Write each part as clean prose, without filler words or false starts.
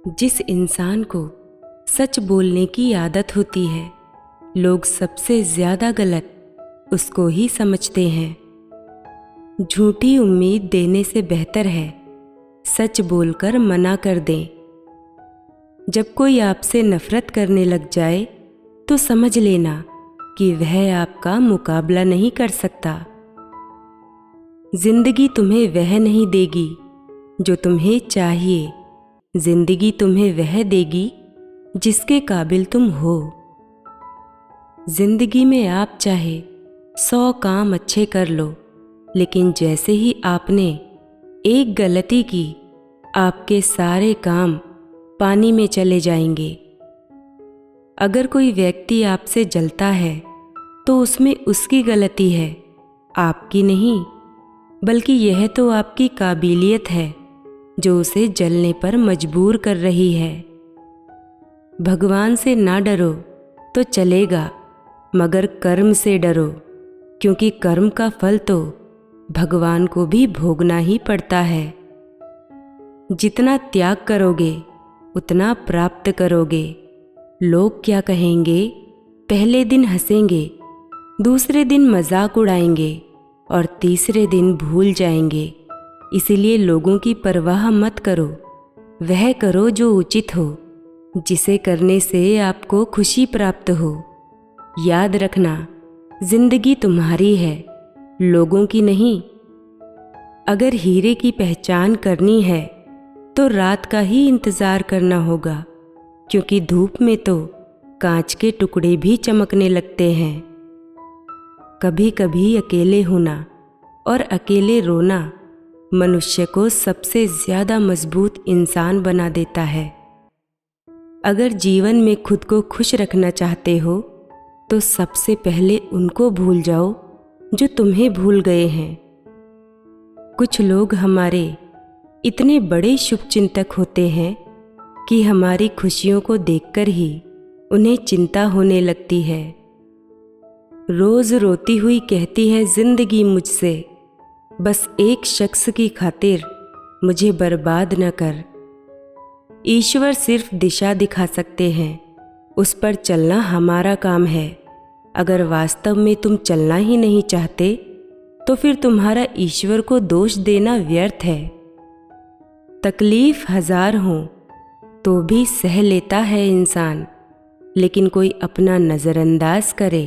जिस इंसान को सच बोलने की आदत होती है, लोग सबसे ज्यादा गलत उसको ही समझते हैं। झूठी उम्मीद देने से बेहतर है सच बोलकर मना कर दें। जब कोई आपसे नफरत करने लग जाए तो समझ लेना कि वह आपका मुकाबला नहीं कर सकता। जिंदगी तुम्हें वह नहीं देगी जो तुम्हें चाहिए, जिंदगी तुम्हें वह देगी जिसके काबिल तुम हो। जिंदगी में आप चाहे 100 काम अच्छे कर लो, लेकिन जैसे ही आपने एक गलती की, आपके सारे काम पानी में चले जाएंगे। अगर कोई व्यक्ति आपसे जलता है तो उसमें उसकी गलती है, आपकी नहीं, बल्कि यह तो आपकी काबिलियत है जो उसे जलने पर मजबूर कर रही है। भगवान से ना डरो तो चलेगा, मगर कर्म से डरो, क्योंकि कर्म का फल तो भगवान को भी भोगना ही पड़ता है। जितना त्याग करोगे उतना प्राप्त करोगे। लोग क्या कहेंगे? पहले दिन हंसेंगे, दूसरे दिन मजाक उड़ाएंगे और तीसरे दिन भूल जाएंगे। इसीलिए लोगों की परवाह मत करो, वह करो जो उचित हो, जिसे करने से आपको खुशी प्राप्त हो। याद रखना, जिंदगी तुम्हारी है, लोगों की नहीं। अगर हीरे की पहचान करनी है तो रात का ही इंतजार करना होगा, क्योंकि धूप में तो कांच के टुकड़े भी चमकने लगते हैं। कभी कभी अकेले होना और अकेले रोना मनुष्य को सबसे ज्यादा मजबूत इंसान बना देता है। अगर जीवन में खुद को खुश रखना चाहते हो तो सबसे पहले उनको भूल जाओ जो तुम्हें भूल गए हैं। कुछ लोग हमारे इतने बड़े शुभचिंतक होते हैं कि हमारी खुशियों को देखकर ही उन्हें चिंता होने लगती है। रोज रोती हुई कहती है जिंदगी मुझसे, बस एक शख्स की खातिर मुझे बर्बाद न कर। ईश्वर सिर्फ दिशा दिखा सकते हैं, उस पर चलना हमारा काम है। अगर वास्तव में तुम चलना ही नहीं चाहते तो फिर तुम्हारा ईश्वर को दोष देना व्यर्थ है। तकलीफ 1000 हो तो भी सह लेता है इंसान, लेकिन कोई अपना नज़रअंदाज करे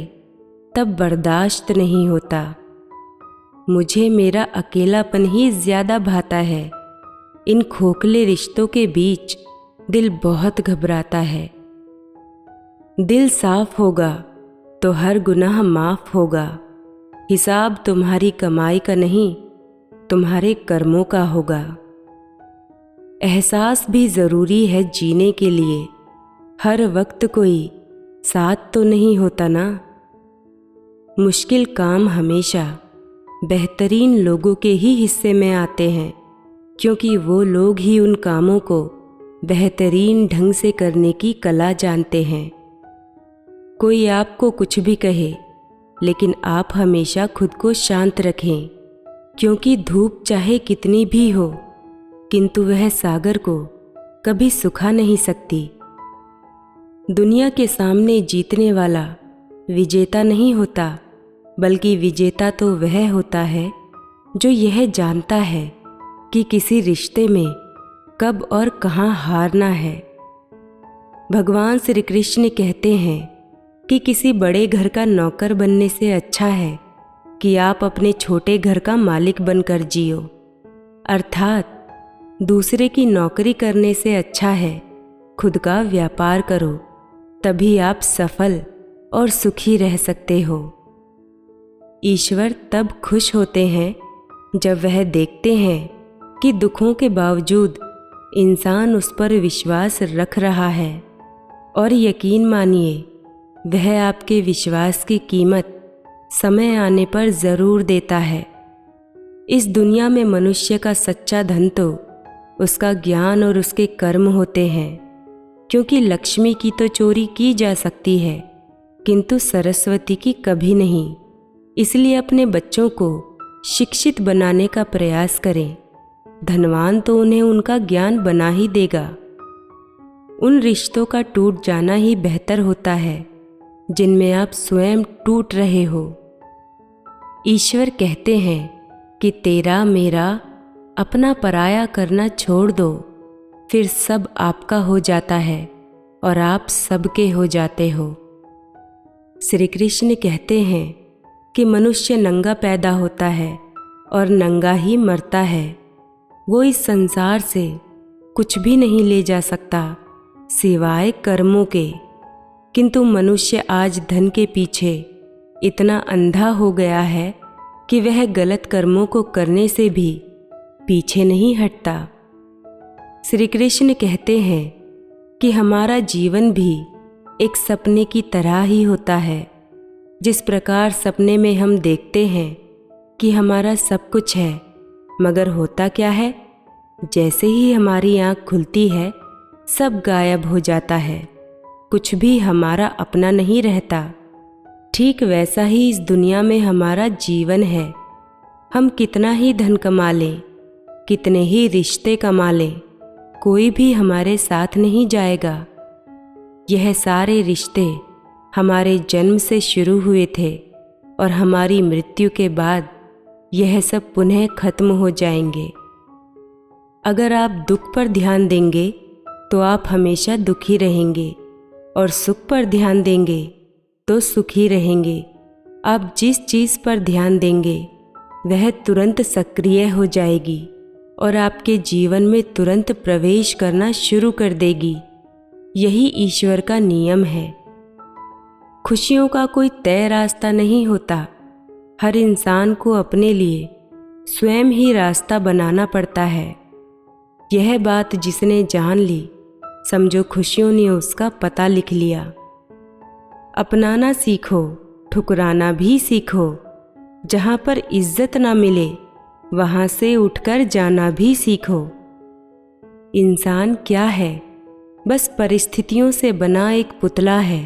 तब बर्दाश्त नहीं होता। मुझे मेरा अकेलापन ही ज्यादा भाता है। इन खोखले रिश्तों के बीच दिल बहुत घबराता है। दिल साफ होगा तो हर गुनाह माफ होगा। हिसाब तुम्हारी कमाई का नहीं, तुम्हारे कर्मों का होगा। एहसास भी ज़रूरी है जीने के लिए, हर वक्त कोई साथ तो नहीं होता ना। मुश्किल काम हमेशा बेहतरीन लोगों के ही हिस्से में आते हैं, क्योंकि वो लोग ही उन कामों को बेहतरीन ढंग से करने की कला जानते हैं। कोई आपको कुछ भी कहे, लेकिन आप हमेशा खुद को शांत रखें, क्योंकि धूप चाहे कितनी भी हो, किंतु वह सागर को कभी सुखा नहीं सकती। दुनिया के सामने जीतने वाला विजेता नहीं होता, बल्कि विजेता तो वह होता है जो यह जानता है कि किसी रिश्ते में कब और कहाँ हारना है। भगवान श्री कृष्ण कहते हैं कि किसी बड़े घर का नौकर बनने से अच्छा है कि आप अपने छोटे घर का मालिक बनकर जियो। अर्थात दूसरे की नौकरी करने से अच्छा है खुद का व्यापार करो, तभी आप सफल और सुखी रह सकते हो। ईश्वर तब खुश होते हैं जब वह देखते हैं कि दुखों के बावजूद इंसान उस पर विश्वास रख रहा है, और यकीन मानिए वह आपके विश्वास की कीमत समय आने पर ज़रूर देता है। इस दुनिया में मनुष्य का सच्चा धन तो उसका ज्ञान और उसके कर्म होते हैं, क्योंकि लक्ष्मी की तो चोरी की जा सकती है, किंतु सरस्वती की कभी नहीं। इसलिए अपने बच्चों को शिक्षित बनाने का प्रयास करें। धनवान तो उन्हें उनका ज्ञान बना ही देगा। उन रिश्तों का टूट जाना ही बेहतर होता है जिनमें आप स्वयं टूट रहे हो। ईश्वर कहते हैं कि तेरा मेरा अपना पराया करना छोड़ दो, फिर सब आपका हो जाता है और आप सबके हो जाते हो। श्री कृष्ण कहते हैं कि मनुष्य नंगा पैदा होता है और नंगा ही मरता है। वो इस संसार से कुछ भी नहीं ले जा सकता सिवाय कर्मों के, किंतु मनुष्य आज धन के पीछे इतना अंधा हो गया है कि वह गलत कर्मों को करने से भी पीछे नहीं हटता। श्री कृष्ण कहते हैं कि हमारा जीवन भी एक सपने की तरह ही होता है। जिस प्रकार सपने में हम देखते हैं कि हमारा सब कुछ है, मगर होता क्या है, जैसे ही हमारी आँख खुलती है सब गायब हो जाता है, कुछ भी हमारा अपना नहीं रहता। ठीक वैसा ही इस दुनिया में हमारा जीवन है। हम कितना ही धन कमा लें, कितने ही रिश्ते कमा लें, कोई भी हमारे साथ नहीं जाएगा। यह सारे रिश्ते हमारे जन्म से शुरू हुए थे और हमारी मृत्यु के बाद यह सब पुनः खत्म हो जाएंगे। अगर आप दुख पर ध्यान देंगे तो आप हमेशा दुखी रहेंगे और सुख पर ध्यान देंगे तो सुखी रहेंगे। आप जिस चीज़ पर ध्यान देंगे वह तुरंत सक्रिय हो जाएगी और आपके जीवन में तुरंत प्रवेश करना शुरू कर देगी। यही ईश्वर का नियम है। खुशियों का कोई तय रास्ता नहीं होता। हर इंसान को अपने लिए स्वयं ही रास्ता बनाना पड़ता है। यह बात जिसने जान ली, समझो खुशियों ने उसका पता लिख लिया। अपनाना सीखो, ठुकराना भी सीखो। जहाँ पर इज्जत ना मिले वहाँ से उठकर जाना भी सीखो। इंसान क्या है? बस परिस्थितियों से बना एक पुतला है।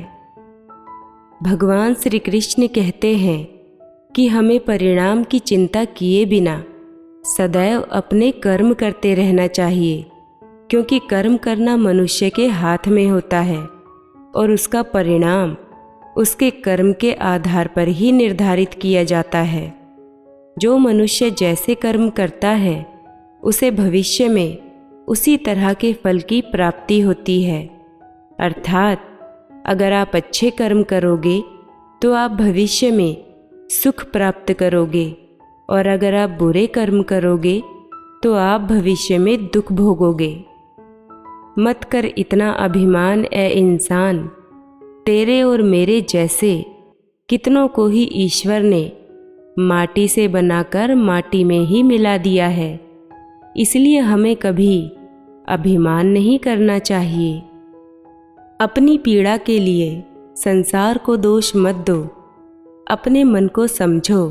भगवान श्री कृष्ण कहते हैं कि हमें परिणाम की चिंता किए बिना सदैव अपने कर्म करते रहना चाहिए, क्योंकि कर्म करना मनुष्य के हाथ में होता है और उसका परिणाम उसके कर्म के आधार पर ही निर्धारित किया जाता है। जो मनुष्य जैसे कर्म करता है उसे भविष्य में उसी तरह के फल की प्राप्ति होती है। अर्थात अगर आप अच्छे कर्म करोगे तो आप भविष्य में सुख प्राप्त करोगे और अगर आप बुरे कर्म करोगे तो आप भविष्य में दुख भोगोगे। मत कर इतना अभिमान ए इंसान, तेरे और मेरे जैसे कितनों को ही ईश्वर ने माटी से बनाकर माटी में ही मिला दिया है। इसलिए हमें कभी अभिमान नहीं करना चाहिए। अपनी पीड़ा के लिए संसार को दोष मत दो। अपने मन को समझो।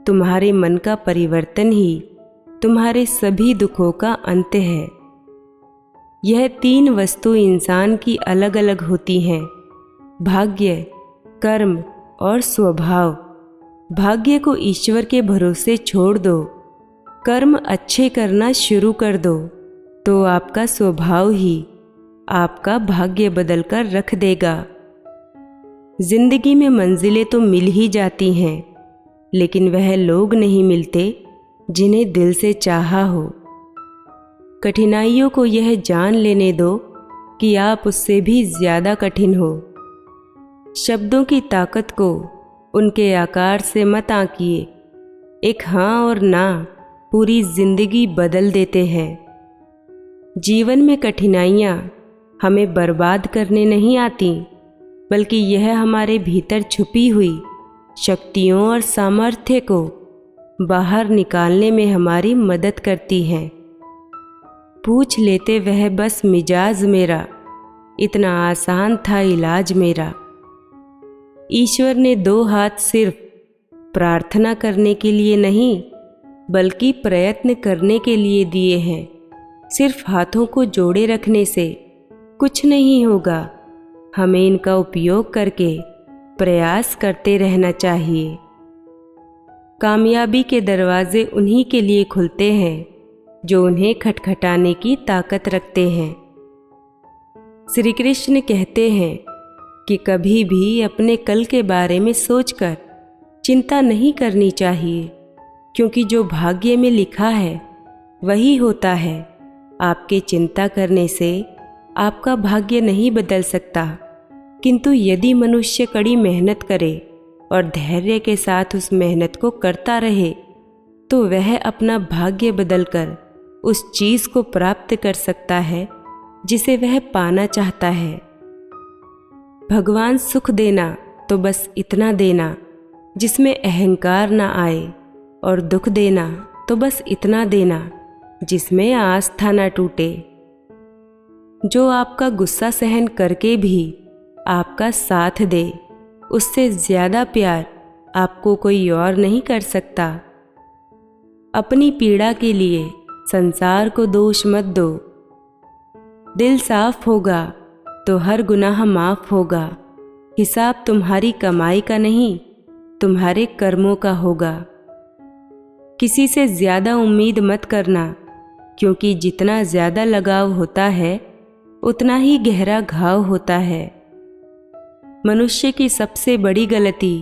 तुम्हारे मन का परिवर्तन ही तुम्हारे सभी दुखों का अंत है। यह तीन वस्तु इंसान की अलग अलग होती हैं, भाग्य, कर्म और स्वभाव। भाग्य को ईश्वर के भरोसे छोड़ दो। कर्म अच्छे करना शुरू कर दो तो आपका स्वभाव ही आपका भाग्य बदल कर रख देगा। जिंदगी में मंजिलें तो मिल ही जाती हैं, लेकिन वह लोग नहीं मिलते जिन्हें दिल से चाहा हो। कठिनाइयों को यह जान लेने दो कि आप उससे भी ज़्यादा कठिन हो। शब्दों की ताकत को उनके आकार से मत आंकिए। एक हाँ और ना पूरी जिंदगी बदल देते हैं। जीवन में कठिनाइयाँ हमें बर्बाद करने नहीं आती, बल्कि यह हमारे भीतर छुपी हुई शक्तियों और सामर्थ्य को बाहर निकालने में हमारी मदद करती हैं। पूछ लेते वह बस मिजाज मेरा, इतना आसान था इलाज मेरा। ईश्वर ने दो हाथ सिर्फ प्रार्थना करने के लिए नहीं, बल्कि प्रयत्न करने के लिए दिए हैं। सिर्फ हाथों को जोड़े रखने से कुछ नहीं होगा। हमें इनका उपयोग करके प्रयास करते रहना चाहिए। कामयाबी के दरवाजे उन्हीं के लिए खुलते हैं जो उन्हें खटखटाने की ताकत रखते हैं। श्री कृष्ण कहते हैं कि कभी भी अपने कल के बारे में सोचकर चिंता नहीं करनी चाहिए, क्योंकि जो भाग्य में लिखा है वही होता है। आपके चिंता करने से आपका भाग्य नहीं बदल सकता, किंतु यदि मनुष्य कड़ी मेहनत करे और धैर्य के साथ उस मेहनत को करता रहे तो वह अपना भाग्य बदलकर उस चीज़ को प्राप्त कर सकता है जिसे वह पाना चाहता है। भगवान सुख देना तो बस इतना देना जिसमें अहंकार ना आए, और दुख देना तो बस इतना देना जिसमें आस्था ना टूटे। जो आपका गुस्सा सहन करके भी आपका साथ दे, उससे ज़्यादा प्यार आपको कोई और नहीं कर सकता। अपनी पीड़ा के लिए संसार को दोष मत दो। दिल साफ होगा तो हर गुनाह माफ़ होगा। हिसाब तुम्हारी कमाई का नहीं, तुम्हारे कर्मों का होगा। किसी से ज़्यादा उम्मीद मत करना, क्योंकि जितना ज़्यादा लगाव होता है उतना ही गहरा घाव होता है। मनुष्य की सबसे बड़ी गलती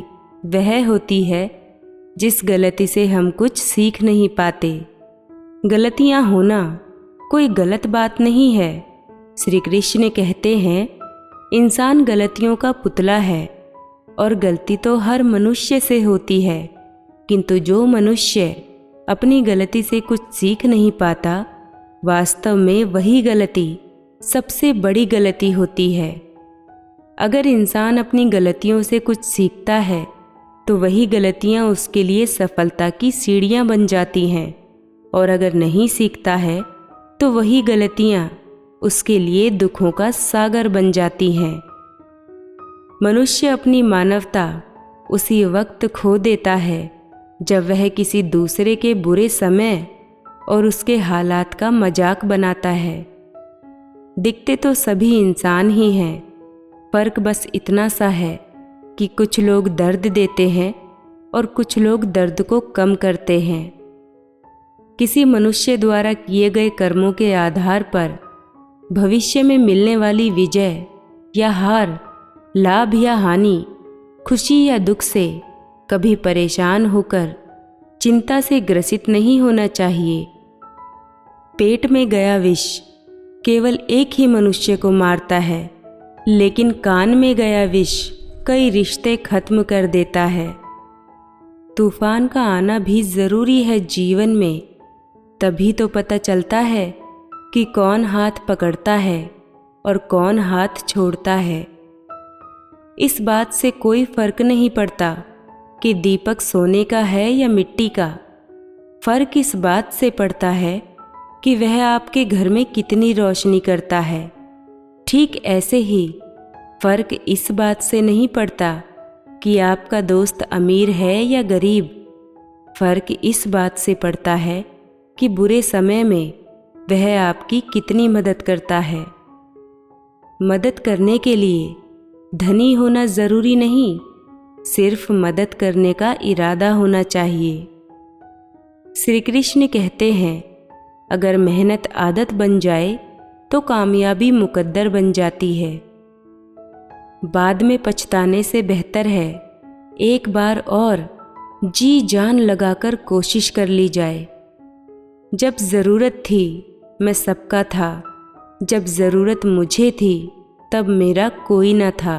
वह होती है जिस गलती से हम कुछ सीख नहीं पाते। गलतियां होना कोई गलत बात नहीं है। श्री कृष्ण कहते हैं, इंसान गलतियों का पुतला है और गलती तो हर मनुष्य से होती है, किंतु जो मनुष्य अपनी गलती से कुछ सीख नहीं पाता, वास्तव में वही गलती सबसे बड़ी गलती होती है। अगर इंसान अपनी गलतियों से कुछ सीखता है तो वही गलतियां उसके लिए सफलता की सीढ़ियां बन जाती हैं, और अगर नहीं सीखता है तो वही गलतियां उसके लिए दुखों का सागर बन जाती हैं। मनुष्य अपनी मानवता उसी वक्त खो देता है जब वह किसी दूसरे के बुरे समय और उसके हालात का मजाक बनाता है। दिखते तो सभी इंसान ही हैं, फर्क बस इतना सा है कि कुछ लोग दर्द देते हैं और कुछ लोग दर्द को कम करते हैं। किसी मनुष्य द्वारा किए गए कर्मों के आधार पर भविष्य में मिलने वाली विजय या हार, लाभ या हानि, खुशी या दुख से कभी परेशान होकर चिंता से ग्रसित नहीं होना चाहिए। पेट में गया विष केवल एक ही मनुष्य को मारता है, लेकिन कान में गया विष कई रिश्ते खत्म कर देता है। तूफान का आना भी ज़रूरी है जीवन में, तभी तो पता चलता है कि कौन हाथ पकड़ता है और कौन हाथ छोड़ता है। इस बात से कोई फर्क नहीं पड़ता कि दीपक सोने का है या मिट्टी का। फर्क इस बात से पड़ता है कि वह आपके घर में कितनी रोशनी करता है। ठीक ऐसे ही फर्क इस बात से नहीं पड़ता कि आपका दोस्त अमीर है या गरीब। फर्क इस बात से पड़ता है कि बुरे समय में वह आपकी कितनी मदद करता है। मदद करने के लिए धनी होना ज़रूरी नहीं, सिर्फ मदद करने का इरादा होना चाहिए। श्री कृष्ण कहते हैं, अगर मेहनत आदत बन जाए तो कामयाबी मुकद्दर बन जाती है। बाद में पछताने से बेहतर है एक बार और जी जान लगाकर कोशिश कर ली जाए। जब ज़रूरत थी मैं सबका था, जब ज़रूरत मुझे थी तब मेरा कोई न था।